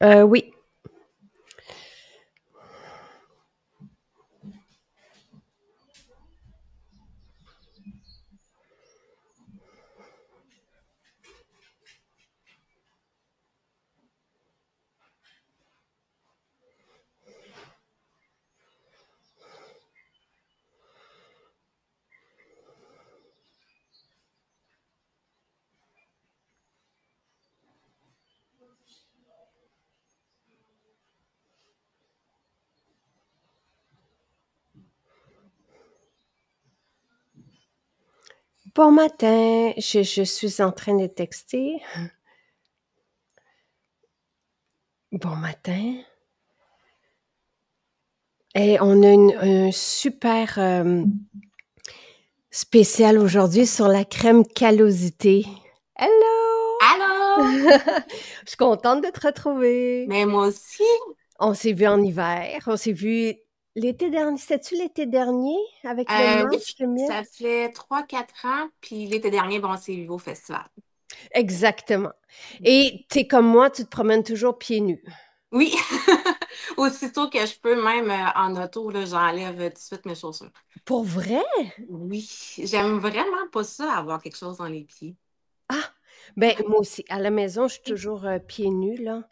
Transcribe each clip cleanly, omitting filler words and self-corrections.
Oui. Bon matin, je suis en train de texter. Bon matin. Et on a un super spécial aujourd'hui sur la crème Callosité. Hello! Allô? Je suis contente de te retrouver. Mais moi aussi. On s'est vu en hiver, on s'est vu l'été dernier. C'était-tu l'été dernier avec le Oui, match de miel? ça fait 3 4 ans, puis l'été dernier, bon, on s'est vu au festival. Exactement. Et tu es comme moi, tu te promènes toujours pieds nus. Oui, aussitôt que je peux, même en auto, là, j'enlève tout de suite mes chaussures. Pour vrai? Oui, j'aime vraiment pas ça, avoir quelque chose dans les pieds. Ah! Ben moi aussi. À la maison, je suis toujours pieds nus, là.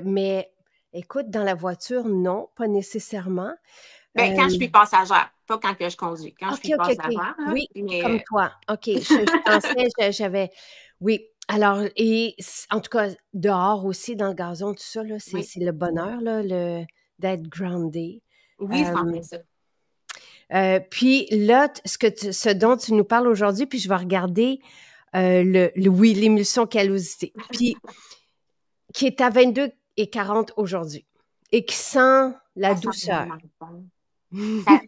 Mais écoute, dans la voiture, non, pas nécessairement. Ben, quand je Euh, suis passagère, pas quand que je conduis. Quand je OK, suis OK, OK. passagère, là, Oui, comme mais toi. OK, je pensais, j'avais. Oui. Alors, en tout cas, dehors aussi, dans le gazon, tout ça, là, c'est oui, c'est le bonheur, là, d'être groundé. oui, c'est en Euh, plein ça. puis là, ce dont tu nous parles aujourd'hui, puis je vais regarder oui, l'émulsion callosité, puis qui est à 22,40 aujourd'hui et qui sent la Ça sent douceur. vraiment bon. Ça,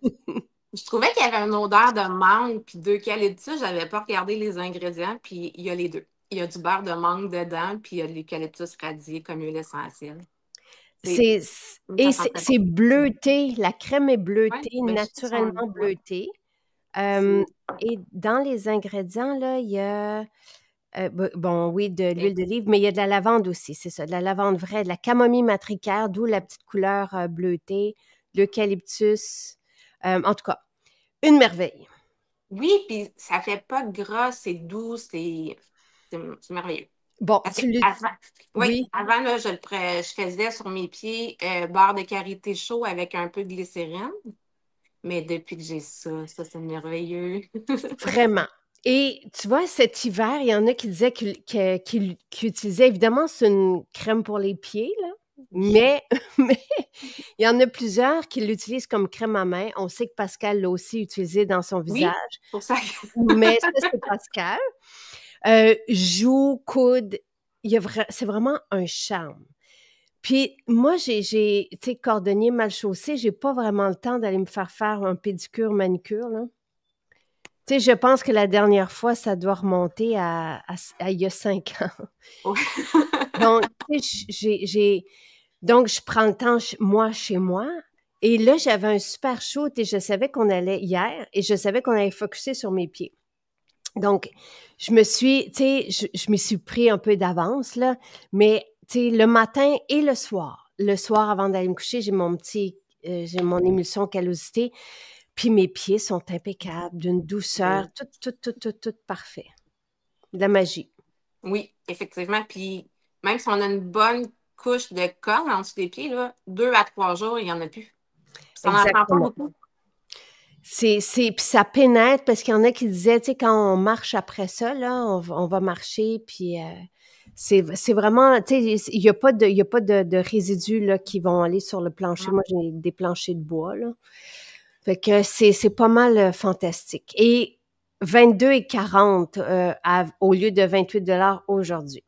je trouvais qu'il y avait une odeur de mangue puis d'eucalyptus. J'avais pas regardé les ingrédients, puis il y a les deux. Il y a du beurre de mangue dedans, puis il y a de l'eucalyptus radié comme huile essentielle. C'est, C'est ça et sent très bon. c'est bleuté, la crème est Oui, bleutée, ben, je sais qu'ils sont. naturellement Ouais, bleutée. c'est- Et dans les ingrédients, là, il y a, bon, oui, de c'est- l'huile d'olive, mais il y a de la lavande aussi, c'est ça, de la lavande vraie, de la camomille matricaire, d'où la petite couleur bleutée, l'eucalyptus. En tout cas, une merveille. Oui, puis ça fait pas gras, c'est doux, c'est merveilleux. Bon, Parce que tu le... avant, oui, Oui, avant, là, je faisais sur mes pieds beurre de karité chaud avec un peu de glycérine. Mais depuis que j'ai ça, c'est merveilleux. vraiment. Et tu vois, cet hiver, il y en a qui disaient qu'ils utilisaient, évidemment, c'est une crème pour les pieds, là, Oui, mais, mais il y en a plusieurs qui l'utilisent comme crème à main. On sait que Pascal l'a aussi utilisé dans son visage, oui, c'est pour ça que... mais ça, c'est Pascal. Joues, coudes, c'est vraiment un charme. Puis moi, tu sais, cordonnier mal chaussé, j'ai pas vraiment le temps d'aller me faire un pédicure, manicure, là. Tu sais, je pense que la dernière fois, ça doit remonter à il y a 5 ans. Donc, tu sais, donc je prends le temps, moi, chez moi. Et là, j'avais un super shoot et je savais qu'on allait hier et je savais qu'on allait focuser sur mes pieds. Donc, tu sais, je m'y suis pris un peu d'avance, là, mais, tu sais, le matin et le soir. Le soir, avant d'aller me coucher, j'ai mon émulsion callosité, puis mes pieds sont impeccables, d'une douceur, Oui, tout parfait. De la magie. oui, effectivement. Puis même si on a une bonne couche de corne en dessous des pieds, là, 2 à 3 jours, il n'y en a plus. Ça n'en prend pas Exactement. beaucoup. Puis ça pénètre parce qu'il y en a qui disaient, tu sais, quand on marche après ça, là, on va marcher, puis c'est vraiment, tu sais, il y a pas de résidus, là, qui vont aller sur le plancher. Non. Moi, j'ai des planchers de bois, là. Fait que c'est pas mal fantastique. Et 22,40 au lieu de 28 $ aujourd'hui.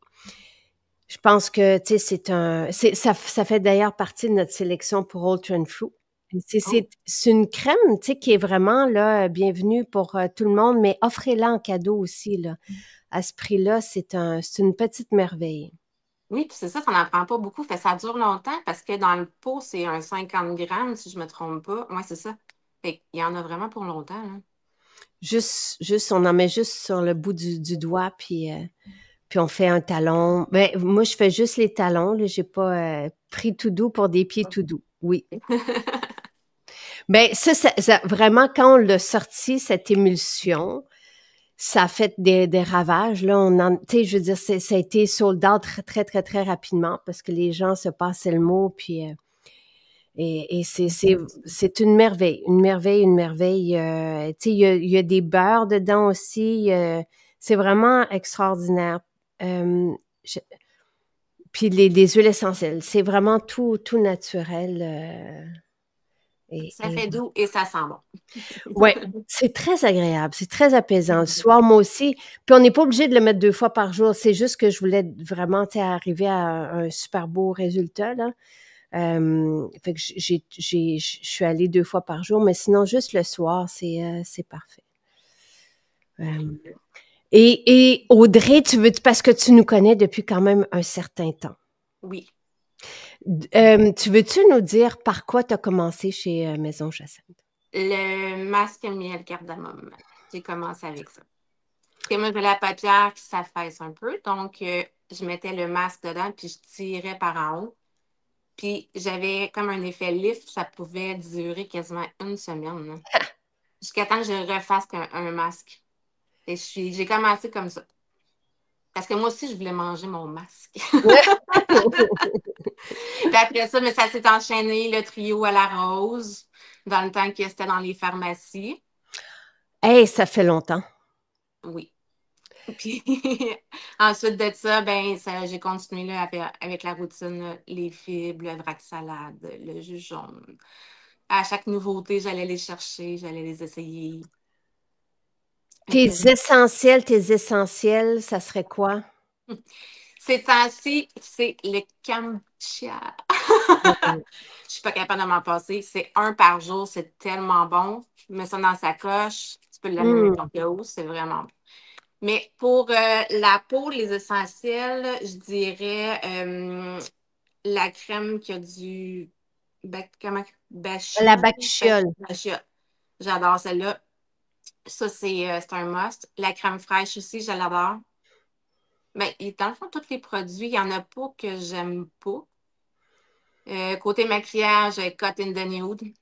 Je pense que, tu sais, ça fait d'ailleurs partie de notre sélection pour Ultra and Fruit. Oh, C'est une crème, tu sais, qui est vraiment, là, bienvenue pour tout le monde, mais offrez-la en cadeau aussi, là. À ce prix-là, c'est une petite merveille. oui, puis c'est ça, ça n'en prend pas beaucoup. Fait que ça dure longtemps parce que dans le pot, c'est un 50 grammes, si je ne me trompe pas. Oui, c'est ça. Fait qu'il y en a vraiment pour longtemps, hein. On en met juste sur le bout du doigt, Puis on fait un talon. Ben, moi, je fais juste les talons. Là, j'ai pas pris tout doux pour des pieds tout doux. Oui. Ben, vraiment, quand on l'a sorti, cette émulsion, ça a fait des ravages. Là, tu sais, je veux dire, ça a été sold out très, très, très, très rapidement parce que les gens se passaient le mot. Puis, et c'est une merveille, une merveille, une merveille. Tu sais, il y a des beurres dedans aussi. C'est vraiment extraordinaire. Je- Puis les huiles essentielles, c'est vraiment tout naturel. Ça fait doux et ça sent Ouais, bon. c'est très agréable, c'est très apaisant. Le soir, moi aussi. Puis on n'est pas obligé de le mettre 2 fois par jour. C'est juste que je voulais vraiment, tu sais, arriver à un super beau résultat, là. Fait que je suis allée 2 fois par jour, mais sinon, juste le soir, c'est parfait. Euh, et Audrey, parce que tu nous connais depuis quand même un certain temps. Oui. Tu veux-tu nous dire par quoi tu as commencé chez Maison Jacinthe? Le masque miel cardamome. J'ai commencé avec ça. Et moi, j'ai la paupière qui s'affaisse un peu. Donc, je mettais le masque dedans, puis je tirais par en haut. Puis, j'avais comme un effet lift. Ça pouvait durer quasiment une semaine, là. Jusqu'à temps que je refasse un masque. Et j'ai commencé comme ça. Parce que moi aussi, je voulais manger mon masque. Puis après ça, mais ça s'est enchaîné, le trio à la rose, dans le temps que c'était dans les pharmacies. Hey, ça fait longtemps. Oui. Puis ensuite de ça, ben j'ai continué là, avec la routine, les fibres, le vrac salade, le jus jaune. À chaque nouveauté, j'allais les chercher, j'allais les essayer. Tes essentiels, ça serait quoi? Ces temps-ci, c'est le kombucha. Oh. Je suis pas capable de m'en passer. C'est un par jour, c'est tellement bon. Tu mets ça dans sa coche, tu peux l'amener Mm. n'importe où, c'est vraiment bon. Mais pour la peau, les essentiels, je dirais la crème qui a du La bachia. bacuchiole. Bachia. J'adore celle-là. Ça, c'est un must. La crème fraîche aussi, je l'adore. Mais dans le fond, tous les produits, il n'y en a pas que j'aime pas. Côté maquillage, Cotton the Nude.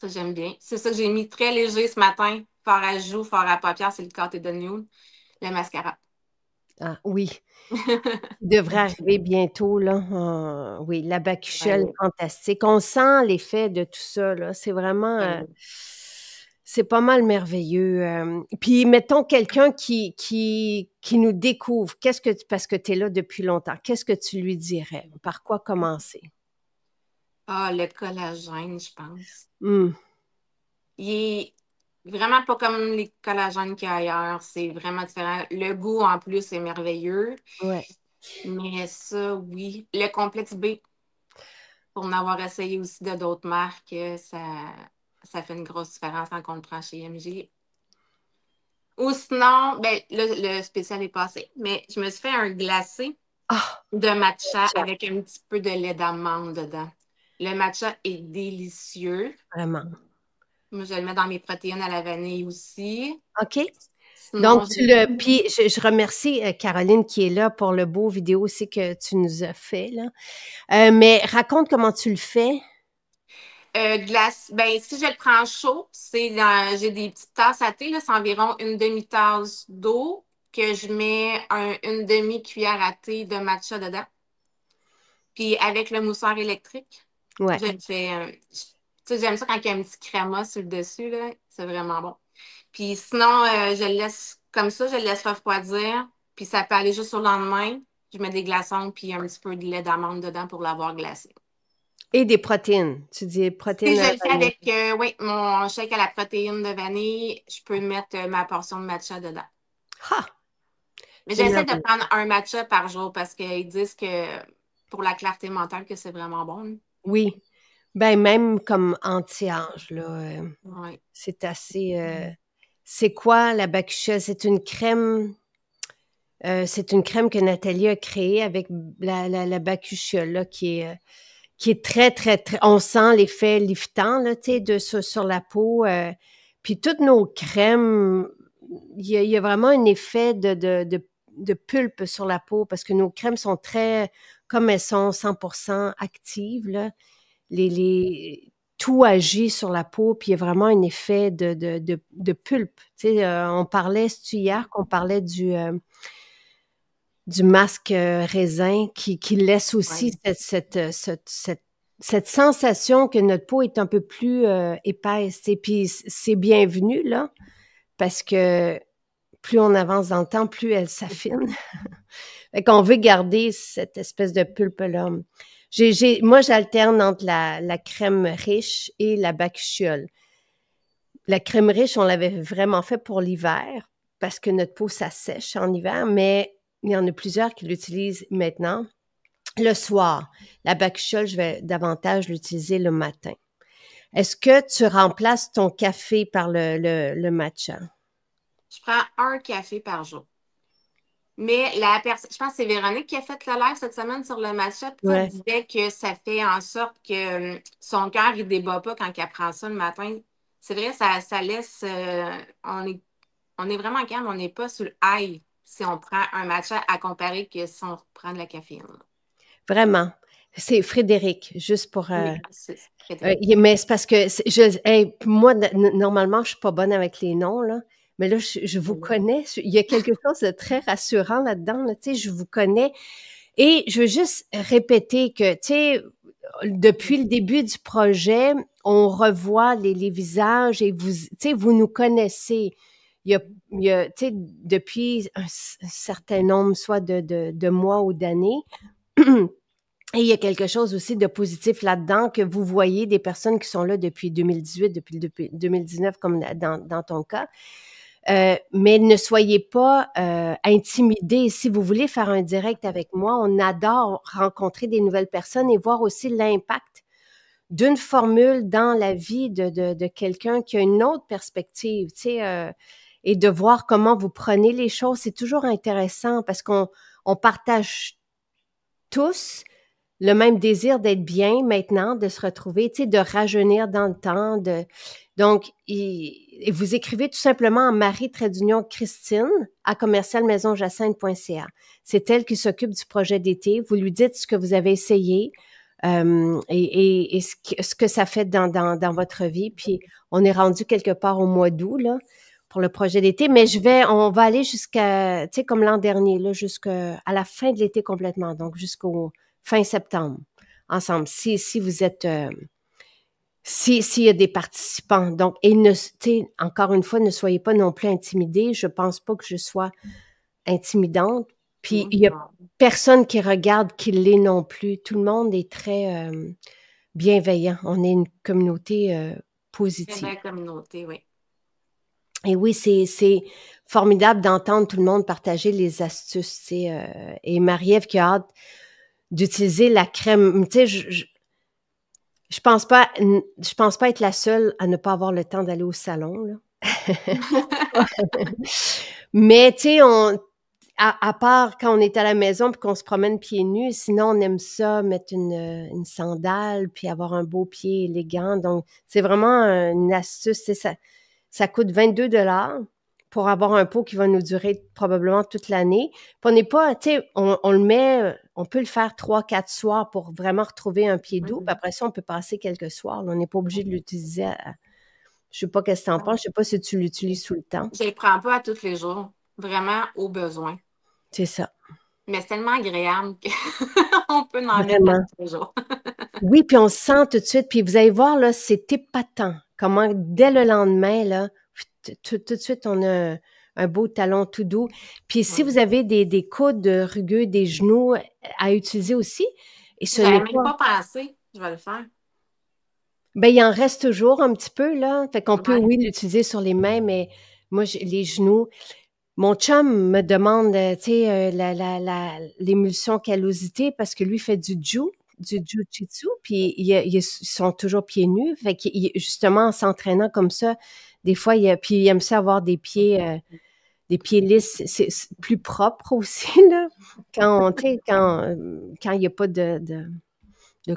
Ça, j'aime bien. C'est ça que j'ai mis très léger ce matin. Fort à joues, fort à paupières, c'est le Cotton the Nude. Le mascara. Ah, oui. Il devrait arriver bientôt, là. Oui, la bacuchiole, Ouais. fantastique. On sent l'effet de tout ça, là. C'est vraiment, Ouais. c'est pas mal merveilleux. Puis, mettons quelqu'un qui nous découvre, parce que tu es là depuis longtemps, qu'est-ce que tu lui dirais? Par quoi commencer? Ah, le collagène, je pense. Hmm. Il est vraiment pas comme les collagènes qu'il y a ailleurs. C'est vraiment différent. Le goût, en plus, est merveilleux. Ouais. Mais ça, oui. Le complexe B, pour en avoir essayé aussi de d'autres marques, ça fait une grosse différence quand on le prend chez MG. Ou sinon, ben, le spécial est passé, mais je me suis fait un glacé Ah, de matcha avec un petit peu de lait d'amande dedans. Le matcha est délicieux. vraiment. Moi, je le mets dans mes protéines à la vanille aussi. OK. Donc, Sinon, puis je remercie Caroline qui est là pour le beau vidéo aussi que tu nous as fait, là. Mais raconte comment tu le fais. glace, ben, si je le prends chaud, j'ai des petites tasses à thé, là, c'est environ une demi-tasse d'eau que je mets une demi-cuillère à thé de matcha dedans. Puis avec le mousseur électrique, Ouais. je le fais. Tu sais, j'aime ça quand il y a un petit créma sur le dessus, là. C'est vraiment bon. Puis sinon, je le laisse comme ça, je le laisse refroidir. Puis ça peut aller juste au lendemain. Je mets des glaçons puis un petit peu de lait d'amande dedans pour l'avoir glacé. Et des protéines. Tu dis Si protéines je à le fais vanille. avec, oui, mon shake à la protéine de vanille, je peux mettre ma portion de matcha dedans. Ah, Mais c'est j'essaie de merveilleux. prendre un matcha par jour parce qu'ils disent que pour la clarté mentale, que c'est vraiment bon. Oui. Ben, même comme anti-âge, là, Oui. c'est assez. C'est quoi la bakucha? C'est une crème que Nathalie a créée avec la bakucha, là, qui est très, très, très. On sent l'effet liftant, là, tu sais, sur la peau. Puis toutes nos crèmes, il y a vraiment un effet de pulpe sur la peau parce que nos crèmes sont très, comme elles sont 100% actives, là, tout agit sur la peau, puis il y a vraiment un effet de pulpe. Tu sais, on parlait, c'est hier qu'on parlait du masque raisin qui laisse aussi cette sensation que notre peau est un peu plus épaisse. Et puis c'est bienvenu, là, parce que plus on avance dans le temps, plus elle s'affine. Fait qu'on veut garder cette espèce de pulpe-là. Moi, j'alterne entre la crème riche et la bakuchiol. La crème riche, on l'avait vraiment fait pour l'hiver parce que notre peau s'assèche en hiver, mais il y en a plusieurs qui l'utilisent maintenant le soir. La bakuchiol, je vais davantage l'utiliser le matin. Est-ce que tu remplaces ton café par le matcha? Je prends un café par jour. Mais je pense que c'est Véronique qui a fait le live cette semaine sur le matcha. Puis elle disait que ça fait en sorte que son cœur ne débat pas quand elle prend ça le matin. C'est vrai, ça laisse. On est vraiment calme, on n'est pas sur le high si on prend un matcha à comparer que si on prend de la caféine. Vraiment. C'est Frédéric, juste pour... Oui, c'est Frédéric. Mais c'est parce que moi, normalement, je suis pas bonne avec les noms, là. Mais là, je vous connais. Il y a quelque chose de très rassurant là-dedans. Là, tu sais, je vous connais. Et je veux juste répéter que, tu sais, depuis le début du projet, on revoit les visages et vous, tu sais, vous nous connaissez. Il y a tu sais, depuis un certain nombre, soit de mois ou d'années. Et il y a quelque chose aussi de positif là-dedans que vous voyez des personnes qui sont là depuis 2018, depuis 2019, comme dans ton cas. Mais ne soyez pas intimidés. Si vous voulez faire un direct avec moi, on adore rencontrer des nouvelles personnes et voir aussi l'impact d'une formule dans la vie de quelqu'un qui a une autre perspective, tu sais, et de voir comment vous prenez les choses. C'est toujours intéressant parce qu'on partage tous le même désir d'être bien maintenant, de se retrouver, tu sais, de rajeunir dans le temps. Donc, vous écrivez tout simplement en Marie-Christine à commercialmaisonjacinthe.ca. C'est elle qui s'occupe du projet d'été. Vous lui dites ce que vous avez essayé et ce que ça fait dans votre vie. Puis, on est rendu quelque part au mois d'août, là, pour le projet d'été, mais on va aller jusqu'à, tu sais, comme l'an dernier, là, jusqu'à la fin de l'été complètement, donc jusqu'au fin septembre, ensemble, si vous êtes, s'il y a des participants. Donc, et encore une fois, ne soyez pas non plus intimidés. Je pense pas que je sois intimidante. Puis, il y a personne qui regarde qui l'est non plus. Tout le monde est très bienveillant. On est une communauté positive. C'est une communauté, oui. Et oui, c'est formidable d'entendre tout le monde partager les astuces, tu sais. Et Marie-Ève qui a hâte d'utiliser la crème. Tu sais, je pense pas être la seule à ne pas avoir le temps d'aller au salon, là. Mais tu sais, à part quand on est à la maison puis qu'on se promène pieds nus, sinon on aime ça, mettre une sandale puis avoir un beau pied élégant. Donc, c'est vraiment une astuce. Ça coûte 22 $ pour avoir un pot qui va nous durer probablement toute l'année. Puis on n'est pas, tu sais, on le met, on peut le faire 3-4 soirs pour vraiment retrouver un pied doux. Puis après ça, on peut passer quelques soirs. Là, on n'est pas obligé de l'utiliser je sais pas qu'est-ce que tu en penses. Je sais pas si tu l'utilises tout le temps. Je ne le prends pas à tous les jours. Vraiment au besoin. C'est ça. Mais c'est tellement agréable qu'on peut en mettre à tous les jours. Oui, puis on se sent tout de suite. Puis vous allez voir, là, c'est épatant. Comment, dès le lendemain, là, tout de suite, on a un beau talon tout doux. Puis si vous avez des coudes rugueux, des genoux à utiliser aussi, et ce J'avais n'est même pas pensé. Je vais le faire. Ben, il en reste toujours un petit peu, là. Fait qu'on peut, oui, l'utiliser sur les mains, mais moi, les genoux. Mon chum me demande, tu sais, l'émulsion callosité parce que lui fait du jiu-jitsu, puis ils sont toujours pieds nus. Fait que justement, en s'entraînant comme ça, des fois, puis il aime ça avoir des pieds lisses, c'est plus propre aussi, là. Quand il n'y a pas de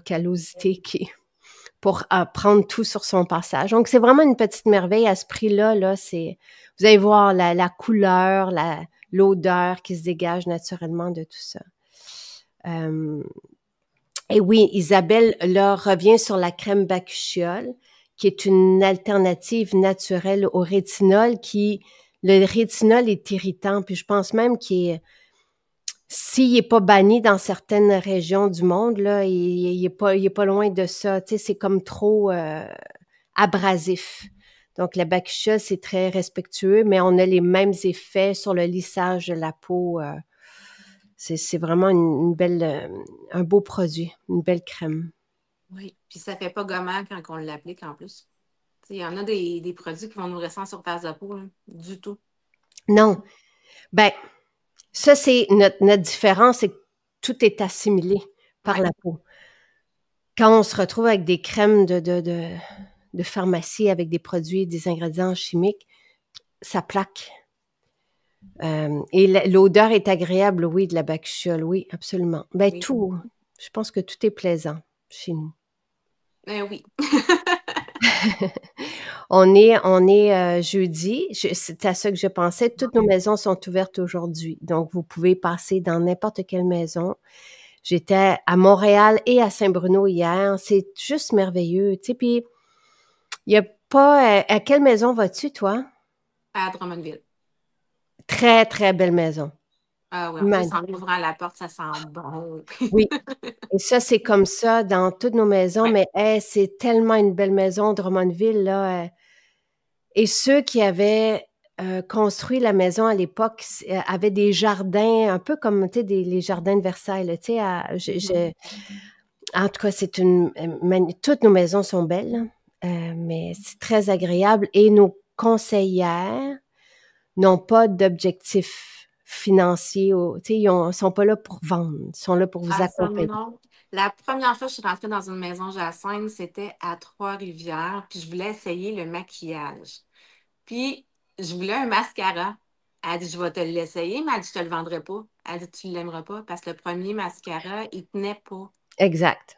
callosité pour prendre tout sur son passage. Donc, c'est vraiment une petite merveille à ce prix-là. Là, vous allez voir la couleur, l'odeur qui se dégage naturellement de tout ça. Et oui, Isabelle là revient sur la crème bakuchiol, qui est une alternative naturelle au rétinol le rétinol est irritant, puis je pense même s'il n'est pas banni dans certaines régions du monde, là, il est pas loin de ça. Tu sais, c'est comme trop abrasif. Donc, la bakuchiol, c'est très respectueux, mais on a les mêmes effets sur le lissage de la peau. C'est vraiment une belle, un beau produit, une belle crème. Oui, puis ça fait pas gommant quand on l'applique en plus. Il y en a des produits qui vont nous rester en surface de peau, là, du tout. Non. Ben, ça, c'est notre différence, c'est que tout est assimilé par Ouais. la peau. Quand on se retrouve avec des crèmes de pharmacie avec des produits, des ingrédients chimiques, ça plaque. Et l'odeur est agréable, oui, de la bakuchiol, oui, absolument. Ben, Oui. tout, je pense que tout est plaisant chez nous. Oui. On est jeudi, c'est à ça que je pensais. Toutes nos maisons sont ouvertes aujourd'hui, donc vous pouvez passer dans n'importe quelle maison. J'étais à Montréal et à Saint-Bruno hier. C'est juste merveilleux, tu sais. Puis il y a pas. À quelle maison vas-tu, toi? À Drummondville. Très, très belle maison. Ah oui, en plus, Man- en ouvrant la porte, ça sent bon. Oui. Et ça, c'est comme ça dans toutes nos maisons, Ouais. mais hey, c'est tellement une belle maison, Drummondville, là. Et ceux qui avaient construit la maison à l'époque avaient des jardins, un peu comme, tu sais, les jardins de Versailles, là, tu sais. En tout cas, toutes nos maisons sont belles, mais c'est très agréable. Et nos conseillères n'ont pas d'objectif financier. Tu sais, ils ne sont pas là pour vendre, ils sont là pour vous Ah, ça, accompagner. non. La première fois que je suis rentrée dans une maison Jacinthe, c'était à Trois-Rivières, puis je voulais essayer le maquillage. Puis, je voulais un mascara. Elle a dit, je vais te l'essayer, mais elle dit, je te le vendrai pas. Elle a dit, tu ne l'aimeras pas parce que le premier mascara, il tenait pas. Exact.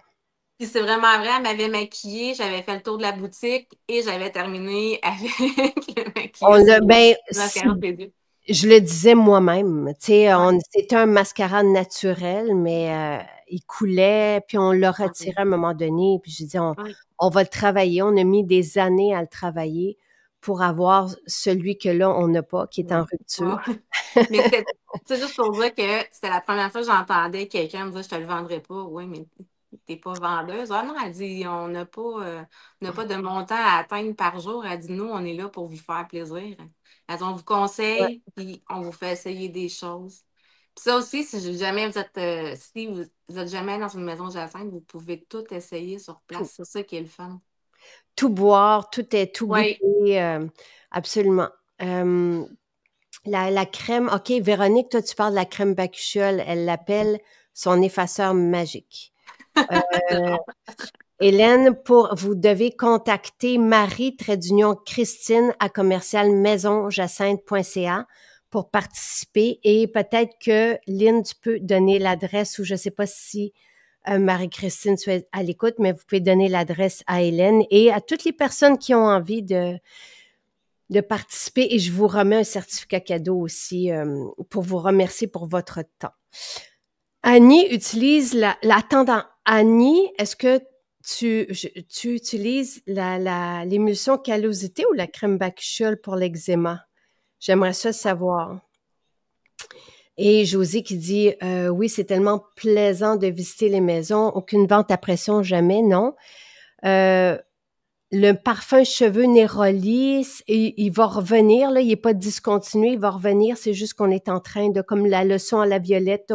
Puis c'est vraiment vrai, elle m'avait maquillée, j'avais fait le tour de la boutique et j'avais terminé avec le maquillage, Ben, le mascara sur les yeux. je le disais moi-même, tu sais, Ouais. c'était un mascara naturel, mais il coulait, puis on l'a retiré Ouais. à un moment donné, puis j'ai dit, Ouais. on va le travailler. On a mis des années à le travailler pour avoir celui que là, on n'a pas, qui est en Ouais. rupture. Ouais. Mais c'est juste pour dire que c'était la première fois que j'entendais quelqu'un me dire je te le vendrai pas. Oui, mais t'es pas vendeuse. Ah non, elle dit on n'a pas de montant à atteindre par jour. Elle dit nous, on est là pour vous faire plaisir. Elle dit on vous Ouais, conseille, puis on vous fait essayer des choses. Puis ça aussi, si jamais vous êtes jamais dans une maison jacinthe, vous pouvez tout essayer sur tout. place. C'est ça qui est le fun. Tout boire, tout Oui. goûter, absolument. Euh, la crème, OK, Véronique, toi, tu parles de la crème Bakuchiol, elle l'appelle son effaceur magique. C'est Euh, bon. Hélène, vous devez contacter Marie-Christine à commercial maisonjacinthe.ca pour participer et peut-être que Lynn, tu peux donner l'adresse ou je ne sais pas si Marie-Christine soit à l'écoute, mais vous pouvez donner l'adresse à Hélène et à toutes les personnes qui ont envie de participer et je vous remets un certificat cadeau aussi pour vous remercier pour votre temps. Annie utilise attendant. Annie, est-ce que tu utilises l'émulsion callosité ou la crème Bakuchiol pour l'eczéma? J'aimerais ça savoir. Et Josie qui dit oui, c'est tellement plaisant de visiter les maisons. Aucune vente à pression, jamais, non. Euh, le parfum cheveux Neroli, il va revenir, là, il n'est pas discontinué, il va revenir. C'est juste qu'on est en train de, comme la leçon à la violette,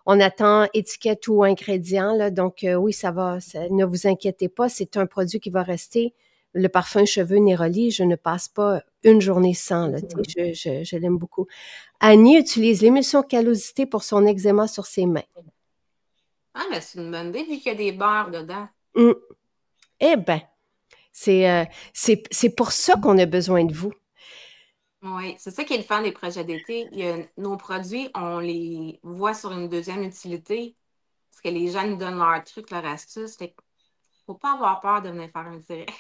on attend étiquette ou ingrédients, là, donc oui, ne vous inquiétez pas, c'est un produit qui va rester. Le parfum cheveux Neroli, je ne passe pas une journée sans, là, tu sais, je l'aime beaucoup. Annie utilise l'émulsion callosité pour son eczéma sur ses mains. Ah, mais c'est une bonne idée vu qu'il y a des beurres dedans. Hum. Eh bien, c'est pour ça qu'on a besoin de vous. Oui, c'est ça qui est le fun des projets d'été. Nos produits, on les voit sur une deuxième utilité parce que les gens nous donnent leurs trucs, leurs astuces. Fait qu'il faut pas avoir peur de venir faire un direct.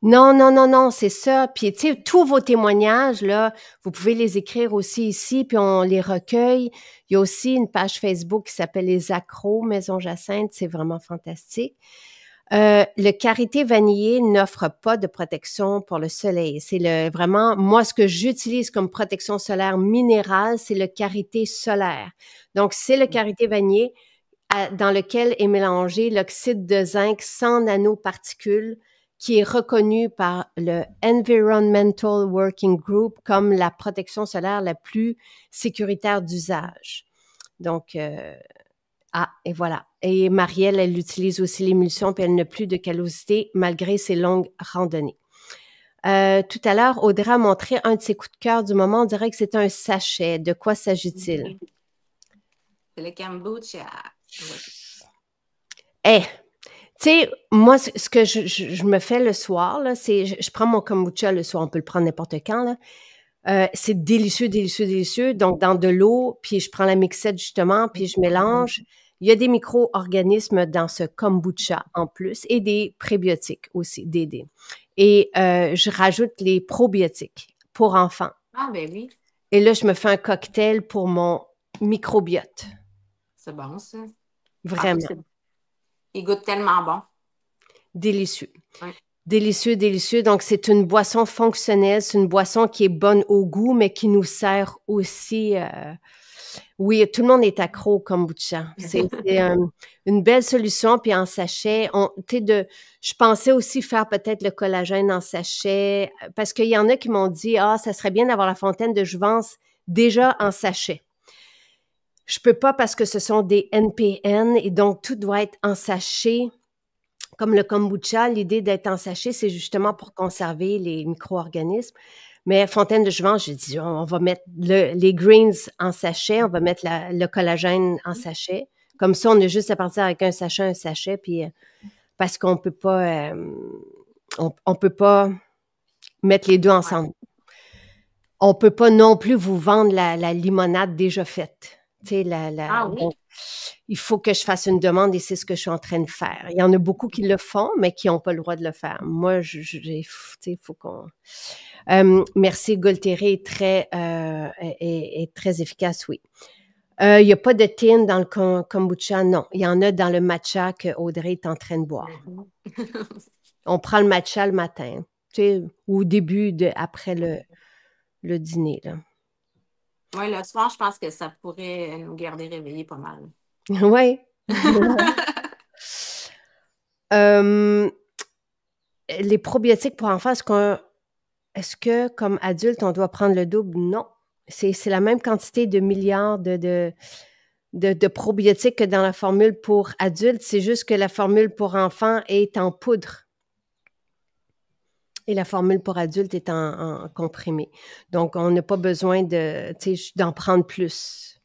Non, non, non, non, c'est ça. Puis, tu sais, tous vos témoignages, là, vous pouvez les écrire aussi ici, puis on les recueille. Il y a aussi une page Facebook qui s'appelle Les Accros Maison Jacinthe. C'est vraiment fantastique. Le karité vanillé n'offre pas de protection pour le soleil. C'est vraiment, moi, ce que j'utilise comme protection solaire minérale, c'est le karité solaire. Donc, c'est le karité vanillé dans lequel est mélangé l'oxyde de zinc sans nanoparticules qui est reconnu par le Environmental Working Group comme la protection solaire la plus sécuritaire d'usage. Donc, et voilà. Et Marielle, elle utilise aussi l'émulsion, puis elle n'a plus de callosité malgré ses longues randonnées. Tout à l'heure, Audrey a montré un de ses coups de cœur du moment. On dirait que c'est un sachet. De quoi s'agit-il? C'est le kombucha. Eh, tu sais, moi, ce que je me fais le soir, là, c'est je prends mon kombucha le soir. On peut le prendre n'importe quand, là. C'est délicieux, délicieux, délicieux. Donc, dans de l'eau, puis je prends la mixette justement, puis je mélange. Il y a des micro-organismes dans ce kombucha en plus et des prébiotiques aussi, Et je rajoute les probiotiques pour enfants. Ah, ben oui. Et là, je me fais un cocktail pour mon microbiote. C'est bon, ça. Vraiment. Il goûte tellement bon. Délicieux. Ouais. Délicieux, délicieux. Donc, c'est une boisson fonctionnelle. C'est une boisson qui est bonne au goût, mais qui nous sert aussi. Oui, tout le monde est accro au kombucha. C'est une belle solution. Puis en sachet, je pensais aussi faire peut-être le collagène en sachet parce qu'il y en a qui m'ont dit, ça serait bien d'avoir la fontaine de jouvence déjà en sachet. Je peux pas parce que ce sont des NPN et donc tout doit être en sachet. Comme le kombucha, l'idée d'être en sachet, c'est justement pour conserver les micro-organismes. Mais fontaine de jouvence, j'ai dit, on va mettre les greens en sachet, on va mettre le collagène en sachet. Comme ça, on a juste à partir avec un sachet, puis parce qu'on peut pas, on peut pas mettre les deux ensemble. On peut pas non plus vous vendre la limonade déjà faite. Tu sais, Ah oui? il faut que je fasse une demande et c'est ce que je suis en train de faire. Il y en a beaucoup qui le font, mais qui n'ont pas le droit de le faire. Moi, il faut qu'on... merci, Golteré est très efficace, oui. Il n'y a pas de tin dans le kombucha, non. Il y en a dans le matcha que Audrey est en train de boire. On prend le matcha le matin, ou au début, après le dîner, là. Oui, le soir, je pense que ça pourrait nous garder réveillés pas mal. Oui. Les probiotiques pour enfants, est-ce que, comme adulte, on doit prendre le double? Non. C'est la même quantité de milliards de probiotiques que dans la formule pour adultes. C'est juste que la formule pour enfants est en poudre. Et la formule pour adultes est en comprimé. Donc, on n'a pas besoin d'en prendre plus.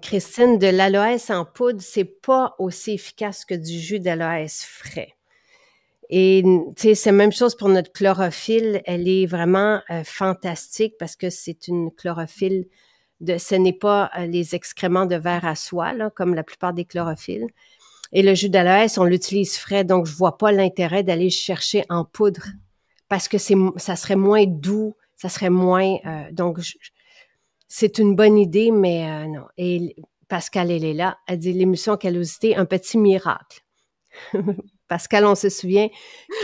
Christine, de l'aloès en poudre, c'est pas aussi efficace que du jus d'aloès frais. Et c'est la même chose pour notre chlorophylle. Elle est vraiment fantastique parce que c'est une chlorophylle ce n'est pas les excréments de verre à soie, là, comme la plupart des chlorophylles. Et le jus d'aloès, on l'utilise frais, donc je vois pas l'intérêt d'aller chercher en poudre parce que ça serait moins doux, ça serait moins... donc, c'est une bonne idée, mais non. Et Pascal, elle est là. Elle dit l'émulsion callosité, un petit miracle. Pascal, on se souvient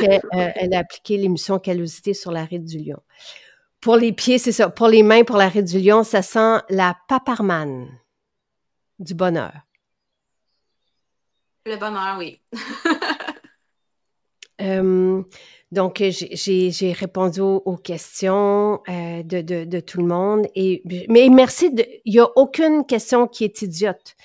qu'elle a appliqué l'émulsion callosité sur la ride du lion. Pour les pieds, c'est ça. Pour les mains, pour la ride du lion, ça sent la paparmane du bonheur. Le bonheur, oui. Donc, j'ai répondu aux questions de tout le monde. Mais merci. Il n'y a aucune question qui est idiote.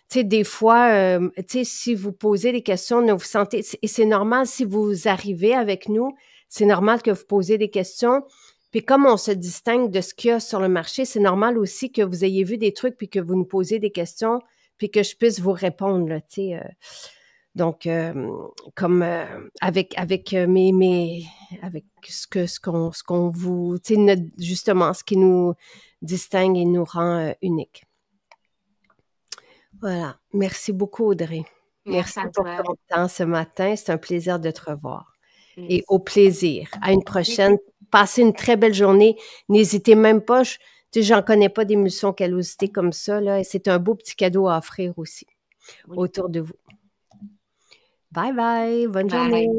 Tu sais, des fois, tu sais, si vous posez des questions, ne vous sentez... Et c'est normal si vous arrivez avec nous, c'est normal que vous posez des questions. Puis comme on se distingue de ce qu'il y a sur le marché, c'est normal aussi que vous ayez vu des trucs puis que vous nous posez des questions puis que je puisse vous répondre, là, tu sais. Donc, comme avec ce qu'on vous, tu sais, justement, ce qui nous distingue et nous rend unique. Voilà. Merci beaucoup, Audrey. Merci à pour toi. ton temps ce matin. C'est un plaisir de te revoir. Et Yes. au plaisir. À une prochaine. Passez une très belle journée. N'hésitez même pas. Tu sais, j'en connais pas d'émulsion callosité comme ça, là. C'est un beau petit cadeau à offrir aussi Oui. autour de vous. Bye bye. Bonne Bye. journée.